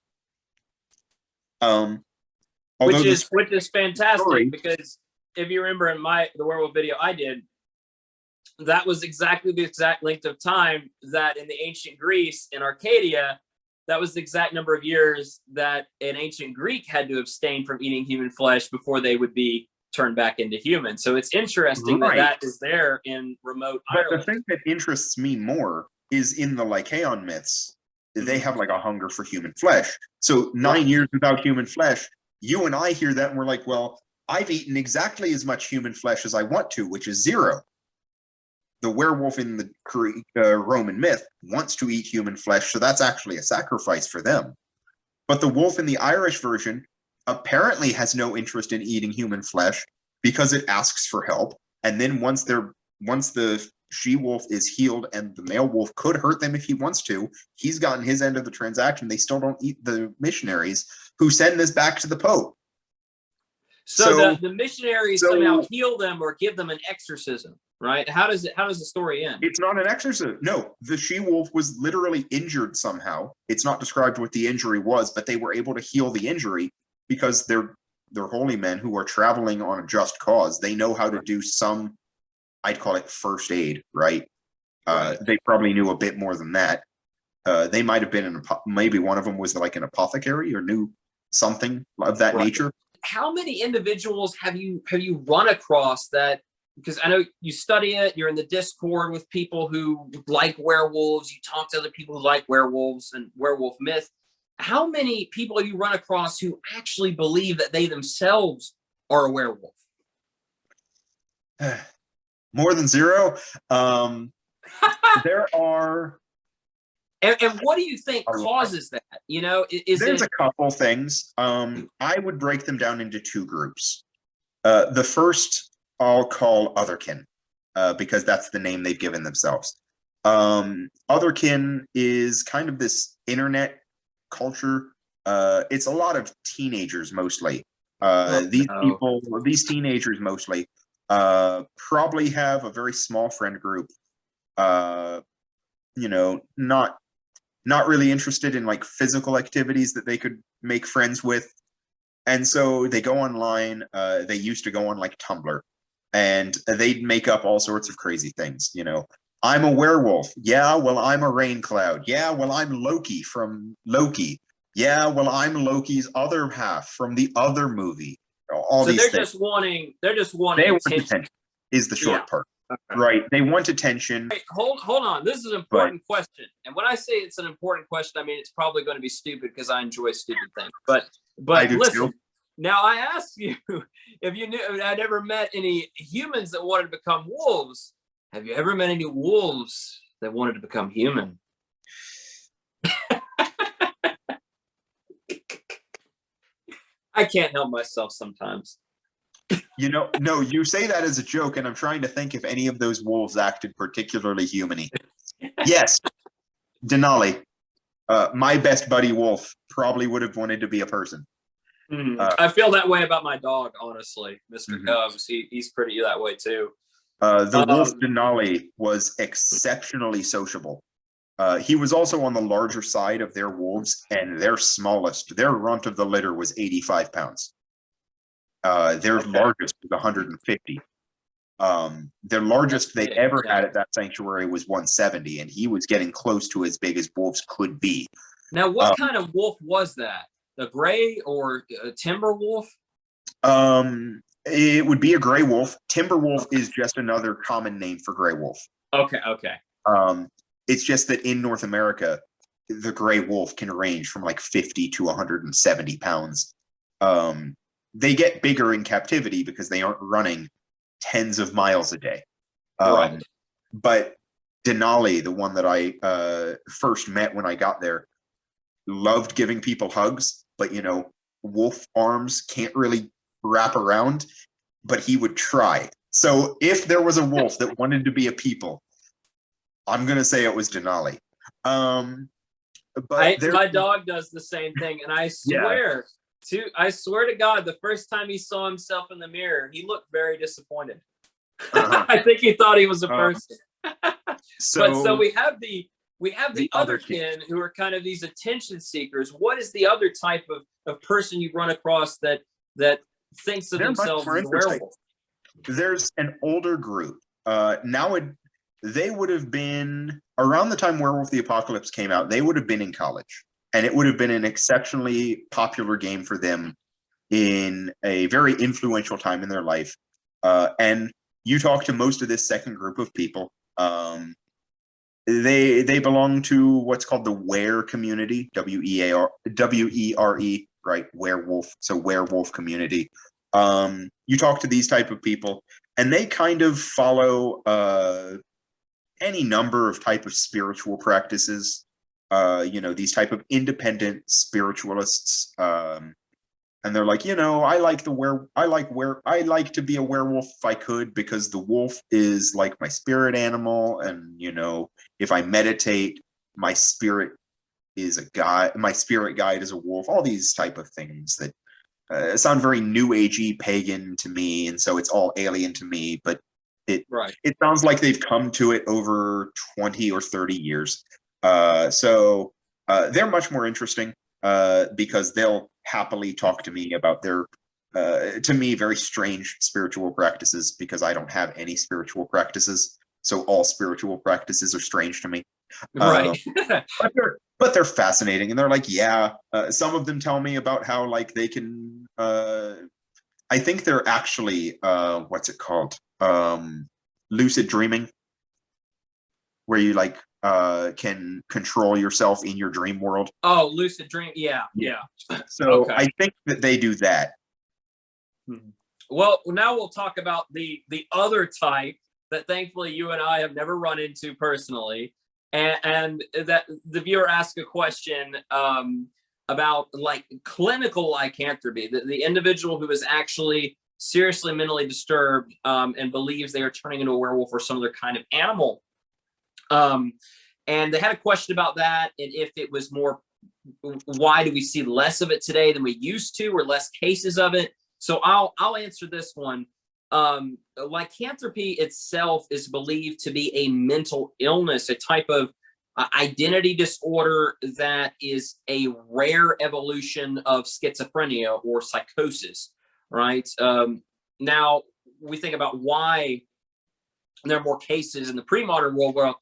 Which is fantastic, because if you remember in the werewolf video I did, that was exactly the exact length of time that in the ancient Greece in Arcadia, that was the exact number of years that an ancient Greek had to abstain from eating human flesh before they would be turned back into humans. So it's interesting that is there in remote Ireland. The thing that interests me more is in the Lycaon myths, they have like a hunger for human flesh. So 9 years without human flesh, you and I hear that and we're like, well, I've eaten exactly as much human flesh as I want to, which is 0. The werewolf in the Roman myth wants to eat human flesh, so that's actually a sacrifice for them. But the wolf in the Irish version apparently has no interest in eating human flesh because it asks for help. And then once the she-wolf is healed and the male wolf could hurt them if he wants to, he's gotten his end of the transaction. They still don't eat the missionaries who send this back to the Pope. So the missionaries somehow heal them or give them an exorcism, right? How does the story end? It's not an exorcism. No, the she-wolf was literally injured somehow. It's not described what the injury was, but they were able to heal the injury because they're holy men who are traveling on a just cause. They know how to do some, I'd call it first aid, right? They probably knew a bit more than that. They might have been maybe one of them was like an apothecary or knew something of that nature. How many individuals have you run across that? Because I know you study it, you're in the Discord with people who like werewolves, you talk to other people who like werewolves and werewolf myth. How many people have you run across who actually believe that they themselves are a werewolf? More than 0. There are. And what do you think causes that? You know, there's a couple things. I would break them down into 2 groups. The first I'll call Otherkin, because that's the name they've given themselves. Otherkin is kind of this internet culture. It's a lot of teenagers mostly. These teenagers mostly probably have a very small friend group. You know, not really interested in like physical activities that they could make friends with. And so they go online. They used to go on like Tumblr, and they'd make up all sorts of crazy things. You know, I'm a werewolf. Yeah, well, I'm a rain cloud. Yeah, well, I'm Loki from Loki. Yeah, well, I'm Loki's other half from the other movie. All so these they're things. They're just wanting attention. Is the short part. Okay. Right. They want attention. Wait, hold on. This is an important question. And when I say it's an important question, I mean, it's probably going to be stupid because I enjoy stupid things. But listen, now I asked you if you knew I'd ever met any humans that wanted to become wolves. Have you ever met any wolves that wanted to become human? I can't help myself sometimes. You know, no, you say that as a joke, and I'm trying to think if any of those wolves acted particularly human-y. Yes, Denali, my best buddy wolf, probably would have wanted to be a person. I feel that way about my dog, honestly, Mr. Cubs. He's pretty that way too. The wolf Denali was exceptionally sociable. He was also on the larger side of their wolves, and their runt of the litter was 85 pounds. Their largest was 150. Their largest they ever had at that sanctuary was 170, and he was getting close to as big as wolves could be. Now, what kind of wolf was that? A gray or a timber wolf? It would be a gray wolf. Timber wolf is just another common name for gray wolf. Okay. It's just that in North America, the gray wolf can range from like 50 to 170 pounds. They get bigger in captivity because they aren't running tens of miles a day. But Denali, the one that I first met when I got there, loved giving people hugs, but wolf arms can't really wrap around, but he would try. So if there was a wolf that wanted to be a people, I'm gonna say it was Denali. But my dog does the same thing, and I swear to God, the first time he saw himself in the mirror, he looked very disappointed. I think he thought he was a person. So we have the Otherkin, who are kind of these attention seekers. What is the other type of person you run across that thinks of themselves as a werewolf? There's an older group. They would have been around the time Werewolf the Apocalypse came out. They would have been in college, and it would have been an exceptionally popular game for them in a very influential time in their life. And you talk to most of this second group of people. They belong to what's called the Were community, WERE, right? Werewolf, so werewolf community. You talk to these type of people, and they kind of follow any number of type of spiritual practices. These type of independent spiritualists. And they're like, I like to be a werewolf if I could, because the wolf is like my spirit animal, and if I meditate, my spirit guide is a wolf. All these type of things that sound very new agey, pagan to me, and so it's all alien to me. But it sounds like they've come to it over 20 or 30 years. So they're much more interesting because they'll happily talk to me about their, to me, very strange spiritual practices, because I don't have any spiritual practices. So all spiritual practices are strange to me. Right. But they're fascinating, and they're like, some of them tell me about how like they can, I think they're actually, what's it called? Lucid dreaming, where you like can control yourself in your dream world. Oh, lucid dream. Yeah. So okay. I think that they do that. Well, now we'll talk about the other type that thankfully you and I have never run into personally, and that the viewer asked a question about like clinical lycanthropy, the individual who is actually seriously mentally disturbed and believes they are turning into a werewolf or some other kind of animal. And they had a question about that, and if it was more, why do we see less of it today than we used to, or less cases of it? So I'll answer this one. Lycanthropy itself is believed to be a mental illness, a type of identity disorder that is a rare evolution of schizophrenia or psychosis, right? Now, we think about why there are more cases in the pre-modern world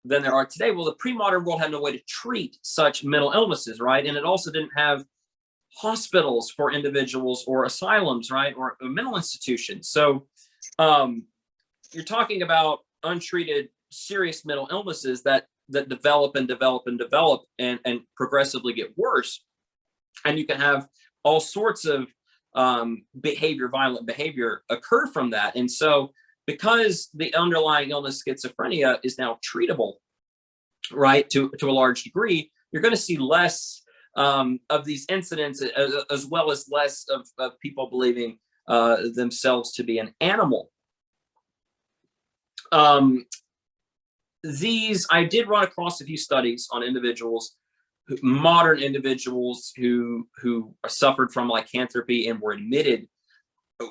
than there are today. Well, the pre-modern world had no way to treat such mental illnesses, right? And it also didn't have hospitals for individuals or asylums, right? Or mental institutions. So you're talking about untreated serious mental illnesses that develop and progressively get worse. And you can have all sorts of violent behavior occur from that. And so because the underlying illness schizophrenia is now treatable, right, to a large degree, you're going to see less of these incidents, as well as less of people believing themselves to be an animal. I did run across a few studies on individuals, modern individuals who suffered from lycanthropy and were admitted.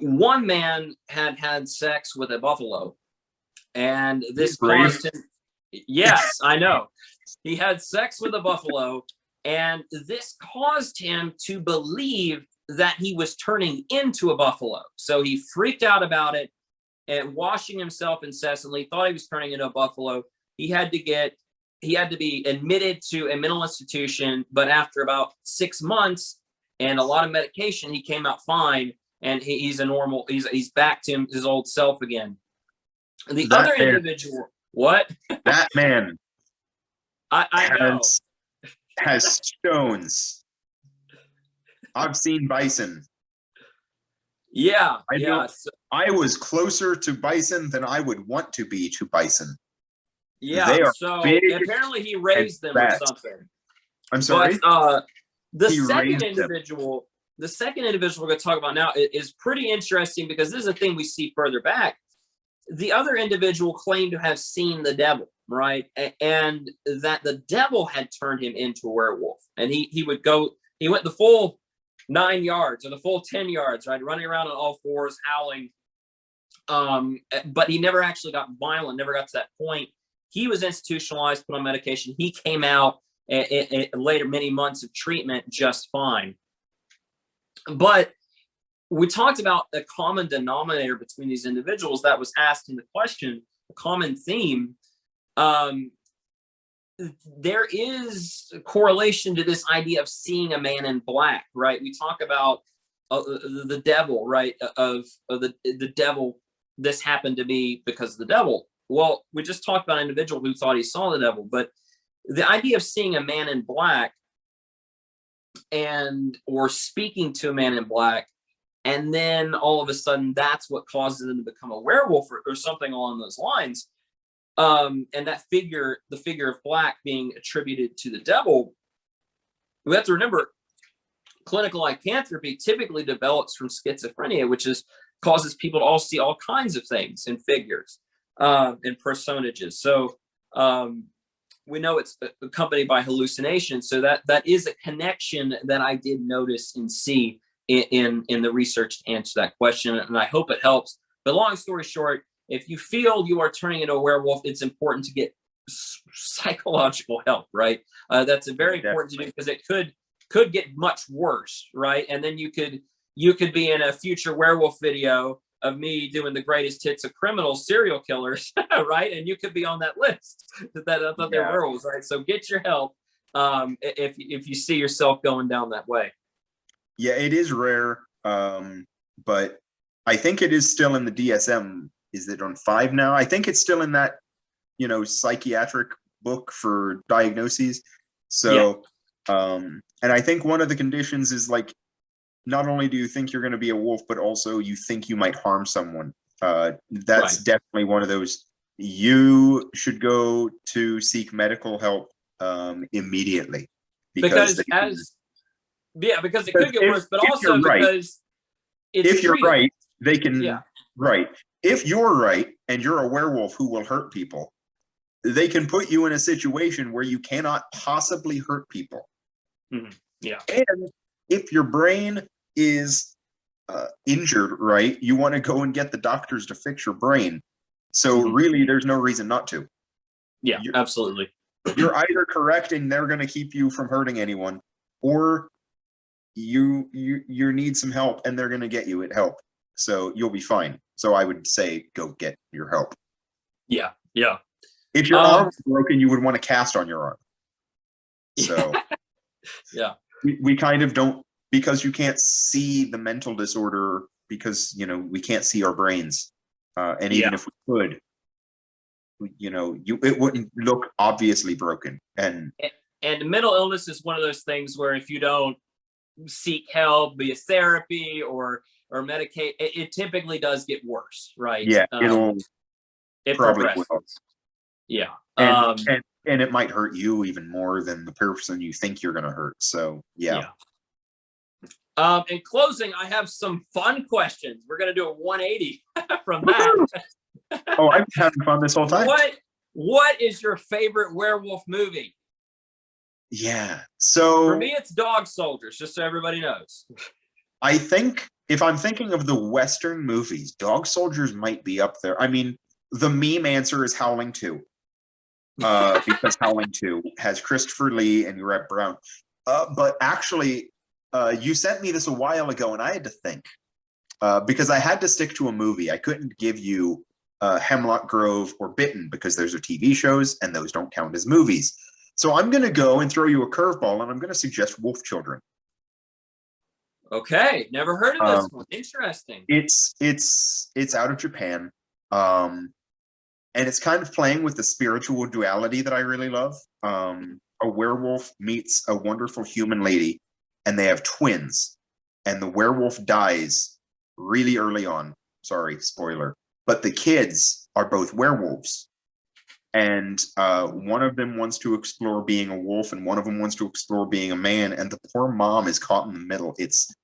One man had sex with a buffalo, and this caused him. Yes, I know. He had sex with a buffalo, and this caused him to believe that he was turning into a buffalo. So he freaked out about it and washing himself incessantly, thought he was turning into a buffalo. He had to be admitted to a mental institution, but after about 6 months and a lot of medication, he came out fine, and he's back to his old self again. And the other individual, what? That man I know. Has stones. I've seen bison. Yeah, I was closer to bison than I would want to be to bison. Yeah, They are so big apparently he and raised them or fat. something. I'm sorry? But the He second raised them. individual, the second individual we're going to talk about now is pretty interesting because this is a thing we see further back. The other individual claimed to have seen the devil, right? And that the devil had turned him into a werewolf. And he went the full 9 yards or the full 10 yards, right? Running around on all fours, howling. But he never actually got violent, never got to that point. He was institutionalized, put on medication. He came out later, many months of treatment, just fine. But we talked about a common denominator between these individuals that was asked in the question, a common theme. There is a correlation to this idea of seeing a man in black, right? We talk about the devil, right? Of the devil. This happened to be because of the devil. Well, we just talked about an individual who thought he saw the devil, but the idea of seeing a man in black or speaking to a man in black, and then all of a sudden that's what causes them to become a werewolf or something along those lines. And that figure, the figure of black being attributed to the devil, we have to remember clinical lycanthropy typically develops from schizophrenia, which causes people to all see all kinds of things in figures and personages. So we know it's accompanied by hallucination. So that is a connection that I did notice and see in the research to answer that question, and I hope it helps. But long story short, if you feel you are turning into a werewolf, it's important to get psychological help, right? That's very important to do because it could get much worse, right? And then you could be in a future werewolf video of me doing the greatest hits of criminal serial killers, right? And you could be on that list that I thought they're werewolves, right? So get your help if you see yourself going down that way. Yeah, it is rare, but I think it is still in the DSM. Is it on 5 now? I think it's still in that, psychiatric book for diagnoses. So, and I think one of the conditions is like, not only do you think you're going to be a wolf, but also you think you might harm someone. That's definitely one of those. You should go to seek medical help immediately because it could get worse, but also because if you're right, they can right. If you're right and you're a werewolf who will hurt people, they can put you in a situation where you cannot possibly hurt people. Mm-hmm. Yeah. And if your brain is injured, right, you want to go and get the doctors to fix your brain. So really, there's no reason not to. Yeah, absolutely. You're either correct and they're going to keep you from hurting anyone, or you need some help and they're going to get you help. So you'll be fine. So I would say go get your help. Yeah, yeah. If your arm was broken, you would want to cast on your arm. So yeah, we kind of don't, because you can't see the mental disorder because we can't see our brains, and even if we could, it wouldn't look obviously broken. And mental illness is one of those things where if you don't seek help via therapy or medicate, it typically does get worse, right? Yeah, it probably progresses. will. Yeah, and it might hurt you even more than the person you think you're going to hurt. So yeah. In closing, I have some fun questions. We're going to do a 180 from that. Oh, I've been having fun this whole time. What is your favorite werewolf movie? Yeah. So for me, it's Dog Soldiers, just so everybody knows. I think if I'm thinking of the Western movies, Dog Soldiers might be up there. I mean, the meme answer is Howling 2. Because Howling 2 has Christopher Lee and Reb Brown. But actually, you sent me this a while ago, and I had to think. Because I had to stick to a movie. I couldn't give you Hemlock Grove or Bitten, because those are TV shows, and those don't count as movies. So I'm going to go and throw you a curveball, and I'm going to suggest Wolf Children. Okay, never heard of this one. Interesting. It's out of Japan, and it's kind of playing with the spiritual duality that I really love. A werewolf meets a wonderful human lady, and they have twins, and the werewolf dies really early on. Sorry, spoiler. But the kids are both werewolves. and one of them wants to explore being a wolf, and one of them wants to explore being a man, and the poor mom is caught in the middle. It's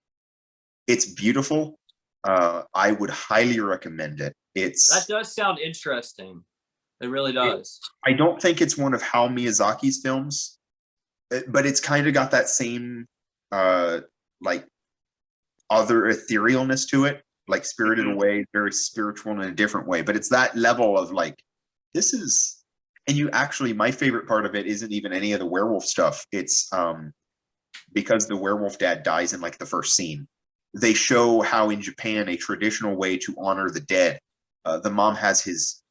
beautiful. I would highly recommend it. That does sound interesting. It really does. I don't think it's one of Hayao Miyazaki's films, but it's kind of got that same like other etherealness to it, like Spirited Away, very spiritual in a different way. But it's that level of like, this is, and you actually, my favorite part of it isn't even any of the werewolf stuff. It's because the werewolf dad dies in like the first scene. They show how in Japan, a traditional way to honor the dead, the mom has his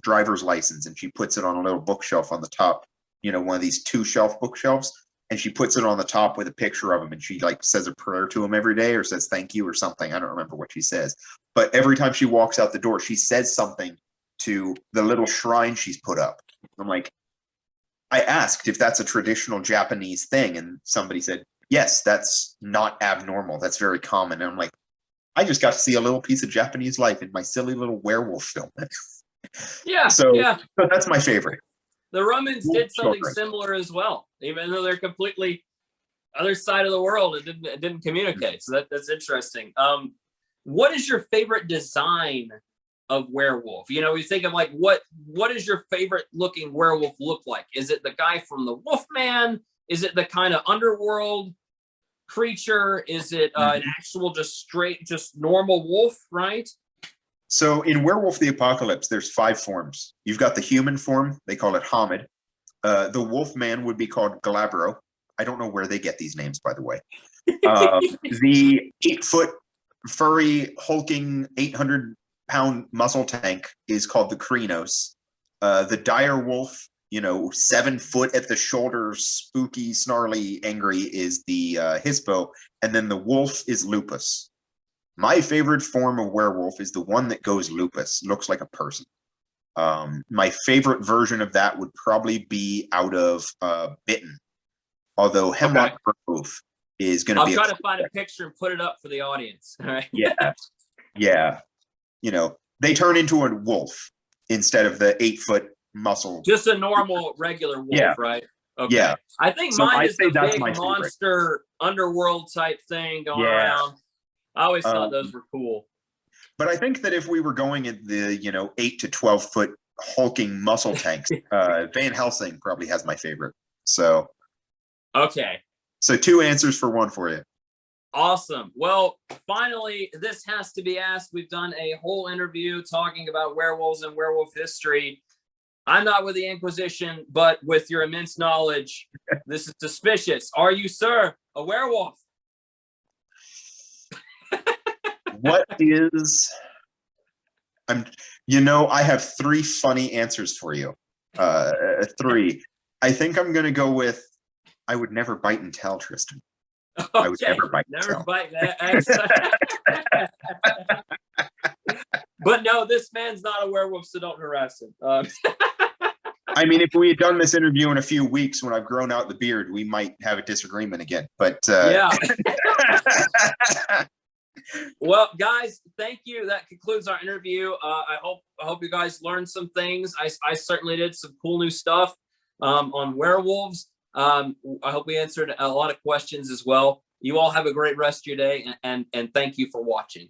driver's license, and she puts it on a little bookshelf on the top, you know, one of these 2-shelf bookshelves, and she puts it on the top with a picture of him, and she like says a prayer to him every day, or says thank you or something. I don't remember what she says, but every time she walks out the door, she says something to the little shrine she's put up. I'm like, I asked if that's a traditional Japanese thing, and somebody said, yes, that's not abnormal. That's very common. And I'm like, I just got to see a little piece of Japanese life in my silly little werewolf film. Yeah. So, yeah. So that's my favorite. The Romans did something similar as well, even though they're completely other side of the world. It didn't communicate. So that's interesting. What is your favorite design of werewolf? You know, you think of like, what is your favorite looking werewolf look like? Is it the guy from the Wolfman? Is it the kind of underworld creature? Is it an actual just normal wolf, right? So in Werewolf the Apocalypse, there's 5 forms. You've got the human form, they call it Hamid. The Wolfman would be called Glabro. I don't know where they get these names, by the way. The 8-foot furry, hulking, 800-pound muscle tank is called the Krynos. The dire wolf, you know, 7 foot at the shoulder, spooky, snarly, angry, is the Hispo, and then the wolf is Lupus. My favorite form of werewolf is the one that goes Lupus, looks like a person. My favorite version of that would probably be out of Bitten, although Hemlock Grove is going to be. I'll try to find a picture and put it up for the audience. All right. Yeah. You know, they turn into a wolf instead of the 8-foot muscle. Just a normal, regular wolf, right? Okay. Yeah. I think So mine is the that's big monster underworld type thing going around. I always thought those were cool. But I think that if we were going in the, you know, 8 to 12 foot hulking muscle tanks, Van Helsing probably has my favorite. So. Okay. So 2 answers for 1 for you. Awesome. Well, finally, this has to be asked. We've done a whole interview talking about werewolves and werewolf history. I'm not with the Inquisition, but with your immense knowledge, this is suspicious. Are you, sir, a werewolf? What is... you know, I have 3 funny answers for you. 3. I think I'm going to go with, I would never bite and tell, Tristan. Okay. I would never bite and tell. But no, this man's not a werewolf, so don't harass him. I mean, if we had done this interview in a few weeks when I've grown out the beard, we might have a disagreement again. But yeah. Well, guys, thank you. That concludes our interview. I hope you guys learned some things. I certainly did some cool new stuff on werewolves. I hope we answered a lot of questions as well. You all have a great rest of your day, and thank you for watching.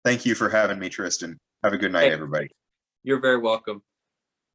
Thank you for having me, Tristan. Have a good night, everybody. You're very welcome.